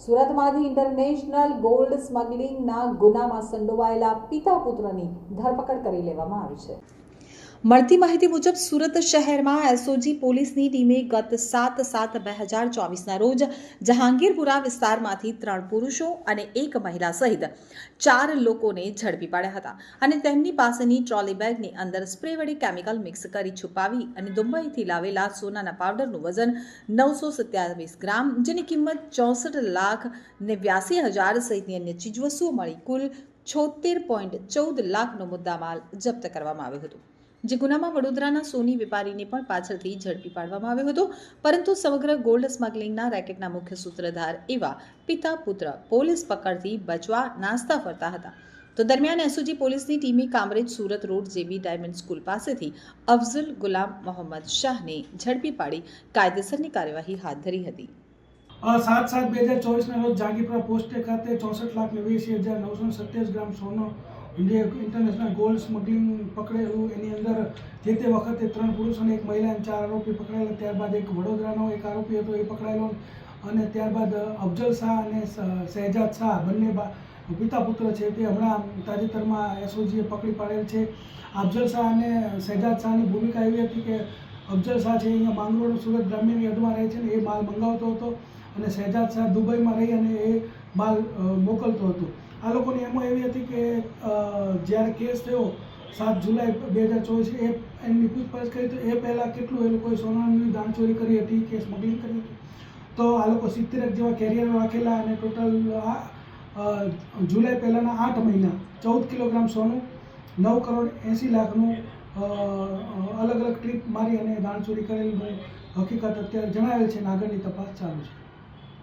સુરતમાંથી international gold સ્મગલિંગના ગુનામાં સંડોવાયેલા પિતા પુત્રની ધરપકડ કરી લેવામાં આવી છે। મળતી માહિતી મુજબ સુરત શહેરમાં એસઓજી પોલીસની ટીમે ગત 7/7/2024ના રોજ જહાંગીરપુરા વિસ્તારમાંથી 3 પુરુષો અને 1 મહિલા સહિત 4 લોકોને ઝડપી પાડ્યા હતા અને તેમની પાસેની ટ્રોલી બેગની અંદર સ્પ્રે વડે કેમિકલ મિક્સ કરી છુપાવી અને દુબઈથી લાવેલા સોનાના પાવડરનું વજન 927 ગ્રામ, જેની કિંમત 64,89,000 સહિતની અન્ય ચીજવસ્તુઓ મળી કુલ 76.14 લાખનો મુદ્દામાલ જપ્ત કરવામાં આવ્યો હતો। જે ગુનામાં વડોદરાના સોની વેપારીને પણ પાછળથી ઝડપી પાડવામાં આવ્યો હતો, પરંતુ સમગ્ર ગોલ્ડ સ્મગલિંગના રેકેટના મુખ્ય સૂત્રધાર એવા પિતા પુત્ર પોલીસ પકડથી બચવા નાસ્તા ફરતા હતા। તો દરમિયાન એસઓજી પોલીસની ટીમે કામરેજ સુરત રોડ જેબી ડાયમંડ સ્કૂલ પાસેથી અફઝલ ગુલામ મોહમ્મદ શાહને ઝડપી પાડી કાયદેસરની કાર્યવાહી હાથ ધરી હતી। 7/7/2024ના રોજ જાગીપુરા પોસ્ટે ખાતે 64,89,927 ગ્રામ સોનો જે ઇન્ટરનેશનલ ગોલ્ડ સ્મગલિંગ પકડેલું, એની અંદર જે તે વખતે 3 પુરુષ અને 1 મહિલા અને 4 આરોપી પકડાયેલા। ત્યારબાદ એક વડોદરાનો એક આરોપી હતો, એ પકડાયેલો, અને ત્યારબાદ અફઝલ શાહ અને શહેજાદ શાહ બંને પિતા પુત્ર છે, તે હમણાં તાજેતરમાં એસઓજીએ પકડી પાડેલ છે। અફઝલ શાહ અને શહેજાદ શાહની ભૂમિકા એવી હતી કે અફઝલ શાહ છે અહીંયા માંગરોળ સુરત ગ્રામ્યની હદમાં રહે છે ને એ માલ મંગાવતો હતો, અને શહેજાદ શાહ દુબઈમાં રહી અને એ માલ મોકલતો હતો। આ લોકોની એમાં એવી હતી કે જ્યારે કેસ થયો 7 જુલાઈ 2024 એમની પૂછપરછ કરી તો એ પહેલાં કેટલું એ લોકોએ સોનાની દાણચોરી કરી હતી કે સ્મગલિંગ કરી હતી, તો આ લોકો 70 જેવા કેરિયર રાખેલા, અને ટોટલ જુલાઈ પહેલાંના 8 મહિના 14 કિલોગ્રામ સોનું, 9,80 લાખનું અલગ અલગ ટ્રીપ મારી અને દાણચોરી કરેલી હકીકત અત્યારે જણાવેલ છે, અને આગળની તપાસ ચાલુ છે।